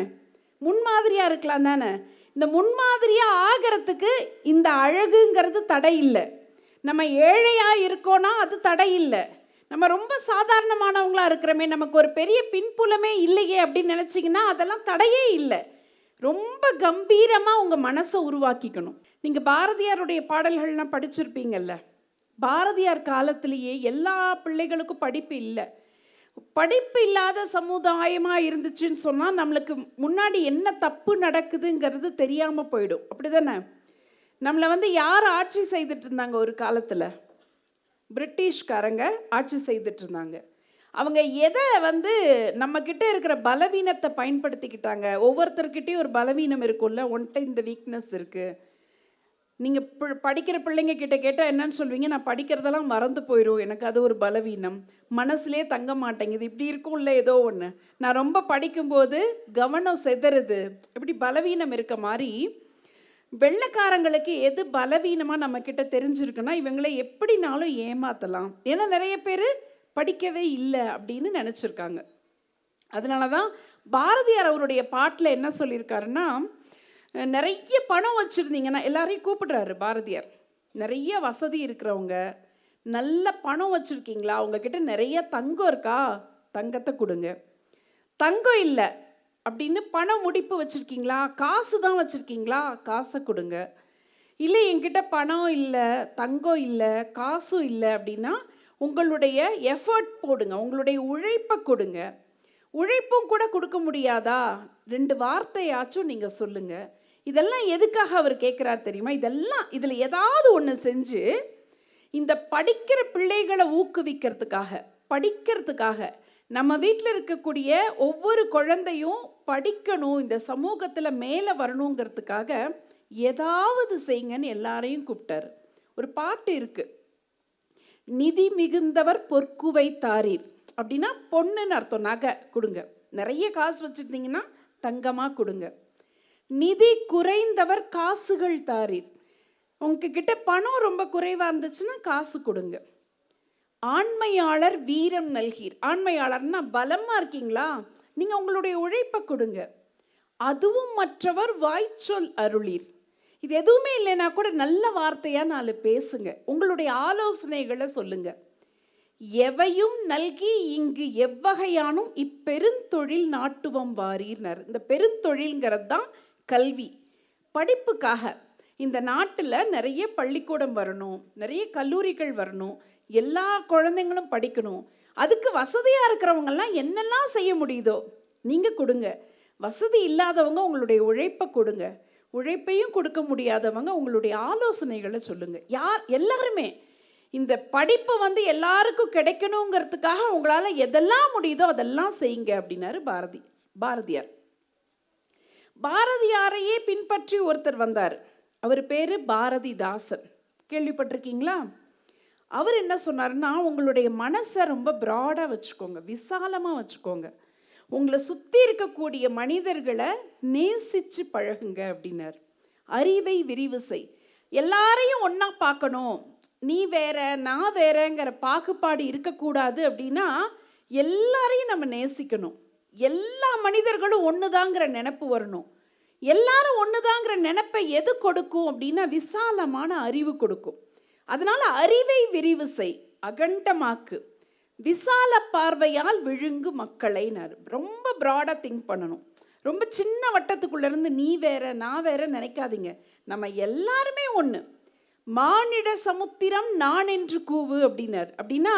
முன்மாதிரியாக இருக்கலாம் தானே. இந்த முன்மாதிரியாக ஆகிறதுக்கு இந்த அழகுங்கிறது தடை இல்லை. நம்ம ஏழையாக இருக்கோன்னா அது தடை இல்லை. நம்ம ரொம்ப சாதாரணமானவங்களாக இருக்கிறோமே, நமக்கு ஒரு பெரிய பின்புலமே இல்லையே அப்படின்னு நினச்சிங்கன்னா அதெல்லாம் தடையே இல்லை. ரொம்ப கம்பீரமாக உங்கள் மனசை உருவாக்கிக்கணும். நீங்கள் பாரதியாருடைய பாடல்கள்லாம் படிச்சிருப்பீங்கல்ல. பாரதியார் காலத்திலேயே எல்லா பிள்ளைகளுக்கும் படிப்பு இல்லை. படிப்பு இல்லாத சமுதாயமாக இருந்துச்சுன்னு சொன்னால் நம்மளுக்கு முன்னாடி என்ன தப்பு நடக்குதுங்கிறது தெரியாமல் போயிடும். அப்படி தானே? நம்மளை யார் ஆட்சி செய்துட்டு இருந்தாங்க ஒரு காலத்தில்? பிரிட்டிஷ்காரங்க ஆட்சி செய்துட்டு இருந்தாங்க. அவங்க எதை நம்மக்கிட்ட இருக்கிற பலவீனத்தை பயன்படுத்திக்கிட்டாங்க. ஒவ்வொருத்தர்கிட்டையும் ஒரு பலவீனம் இருக்கும்ல, ஒன்ட்ட இந்த வீக்னஸ் இருக்குது. நீங்கள் படிக்கிற பிள்ளைங்க கிட்ட கேட்டால் என்னன்னு சொல்வீங்க, நான் படிக்கிறதெல்லாம் மறந்து போயிடும், எனக்கு அது ஒரு பலவீனம், மனசுலே தங்க மாட்டேங்குது, இப்படி இருக்கும்ல ஏதோ ஒன்று, நான் ரொம்ப படிக்கும்போது கவனம் செதறுது, இப்படி பலவீனம் இருக்க மாதிரி வெள்ளைக்காரங்களுக்கு எது பலவீனமாக நம்மக்கிட்ட தெரிஞ்சிருக்குன்னா இவங்களை எப்படினாலும் ஏமாற்றலாம். ஏன்னா நிறைய பேர் படிக்கவே இல்லை அப்படின்னு நினச்சிருக்காங்க. அதனால தான் பாரதியார் அவருடைய பாட்டில் என்ன சொல்லியிருக்காருன்னா, நிறைய பணம் வச்சுருந்தீங்கன்னா, எல்லாரையும் கூப்பிடுறாரு பாரதியார், நிறைய வசதி இருக்கிறவங்க, நல்ல பணம் வச்சுருக்கீங்களா, உங்ககிட்ட நிறைய தங்கம் இருக்கா, தங்கத்தை கொடுங்க. தங்கம் இல்லை அப்படின்னு பணம் முடிப்பு வச்சுருக்கீங்களா, காசு தான் வச்சுருக்கீங்களா, காசை கொடுங்க. இல்லை என்கிட்ட பணம் இல்லை, தங்கம் இல்லை, காசும் இல்லை அப்படின்னா உங்களுடைய எஃபர்ட் போடுங்க, உங்களுடைய உழைப்பை கொடுங்க. உழைப்பும் கூட கொடுக்க முடியாதா, 2 வார்த்தையாச்சும் நீங்கள் சொல்லுங்கள். இதெல்லாம் எதுக்காக அவர் கேட்குறாரு தெரியுமா? இதில் ஏதாவது ஒன்று செஞ்சு இந்த படிக்கிற பிள்ளைகளை படிக்கிறதுக்காக நம்ம வீட்டில் இருக்கக்கூடிய ஒவ்வொரு குழந்தையும் படிக்கணும், இந்த சமூகத்தில் மேலே வரணுங்கிறதுக்காக ஏதாவது செய்யுங்கன்னு எல்லாரையும் கூப்பிட்டார். ஒரு பாட்டு இருக்குது, நிதி மிகுந்தவர் பொற்குவை தாரீர் அப்படின்னா பொண்ணுன்னு அர்த்தம், நகை கொடுங்க, நிறைய காசு வச்சுருந்தீங்கன்னா தங்கமாக கொடுங்க. நிதி குறைந்தவர் காசுகள் தாரீர், உங்ககிட்ட பணம் ரொம்ப குறைவாக இருந்துச்சுன்னா காசு கொடுங்க. ஆண்மையாளர் வீரம் நல்கீர். ஆண்மையாளர்னா பலமா இருக்கீங்களா, நீங்க உங்களுடைய உழைப்பை கொடுங்க. அதுவும் மற்றவர் வாய்ச்சொல் அருளீர். இது எதுவுமே இல்லைன்னா கூட நல்ல வார்த்தையா 4 பேசுங்க. உங்களுடைய ஆலோசனைகளை சொல்லுங்க. எவையும் நல்கி இங்கு எவ்வகையானும் இப்பெருந்தொழில் நாட்டுவம் வாரீர்னர். இந்த பெருந்தொழில்ங்கிறது தான் கல்வி. படிப்புக்காக இந்த நாட்டில் நிறைய பள்ளிக்கூடம் வரணும், நிறைய கல்லூரிகள் வரணும், எல்லா குழந்தைங்களும் படிக்கணும். அதுக்கு வசதியாக இருக்கிறவங்கெல்லாம் என்னெல்லாம் செய்ய முடியுதோ நீங்கள் கொடுங்க. வசதி இல்லாதவங்க உங்களுடைய உழைப்பை கொடுங்க. உழைப்பையும் கொடுக்க முடியாதவங்க உங்களுடைய ஆலோசனைகளை சொல்லுங்கள். எல்லாருமே இந்த படிப்பு எல்லாருக்கும் கிடைக்கணுங்கிறதுக்காக உங்களால் எதெல்லாம் முடியுதோ அதெல்லாம் செய்யுங்க அப்படின்னாரு பாரதியார். பாரதியாரையே பின்பற்றி ஒருத்தர் வந்தார். அவர் பேர் பாரதிதாசன். கேள்விப்பட்டிருக்கீங்களா? அவர் என்ன சொன்னார்னா, உங்களுடைய மனசை ரொம்ப ப்ராடாக வச்சுக்கோங்க, விசாலமாக வச்சுக்கோங்க. உங்களை சுற்றி இருக்கக்கூடிய மனிதர்களை நேசித்து பழகுங்க அப்படின்னார். அறிவை விரிவு செய். எல்லாரையும் ஒன்றா பார்க்கணும், நீ வேற நான் வேறங்கிற பாகுபாடு இருக்கக்கூடாது. அப்படின்னா எல்லாரையும் நம்ம நேசிக்கணும். எல்லா மனிதர்களும் ஒன்றுதாங்கிற நினைப்பு வரணும். எல்லாரும் ஒன்றுதாங்கிற நினைப்பை எது கொடுக்கும் அப்படின்னா விசாலமான அறிவு கொடுக்கும். அதனால அறிவை விரிவு செய், அகண்டமாக்கு, விசால பார்வையால் விழுங்கு மக்களைனார். ரொம்ப ப்ராடாக திங்க் பண்ணணும். ரொம்ப சின்ன வட்டத்துக்குள்ளேருந்து நீ வேற நான் வேற நினைக்காதீங்க. நம்ம எல்லாருமே ஒன்று. மானிட சமுத்திரம் நான் என்று கூவு அப்படின்னார். அப்படின்னா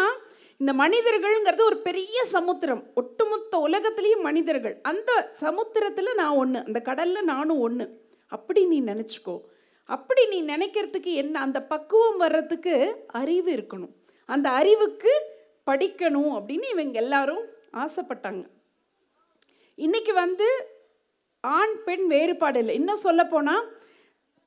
இந்த மனிதர்கள்ங்கிறது ஒரு பெரிய சமுத்திரம், ஒட்டுமொத்த உலகத்துலேயும் மனிதர்கள். அந்த சமுத்திரத்தில் நான் ஒன்று, அந்த கடலில் நானும் ஒன்று. அப்படி நீ நினச்சிக்கோ. அப்படி நீ நினைக்கிறதுக்கு என்ன, அந்த பக்குவம் வர்றதுக்கு அறிவு இருக்கணும். அந்த அறிவுக்கு படிக்கணும் அப்படின்னு இவங்க எல்லாரும் ஆசைப்பட்டாங்க. இன்னைக்கு ஆண் பெண் வேறுபாடு இல்லை. இன்னும் சொல்ல போனால்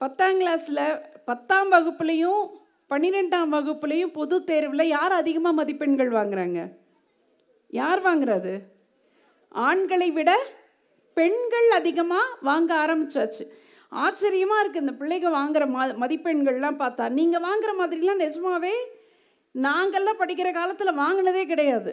10ஆம் கிளாஸில் 10ஆம் வகுப்புலையும் 12ஆம் வகுப்புலையும் பொது தேர்வில் யார் அதிகமாக மதிப்பெண்கள் வாங்குறாங்க? யார் வாங்குறது? ஆண்களை விட பெண்கள் அதிகமாக வாங்க ஆரம்பிச்சாச்சு. ஆச்சரியமாக இருக்குது இந்த பிள்ளைங்க வாங்குகிற மதிப்பெண்கள்லாம் பார்த்தா. நீங்கள் வாங்குகிற மாதிரிலாம் நிஜமாவே நாங்கள்லாம் படிக்கிற காலத்தில் வாங்கினதே கிடையாது.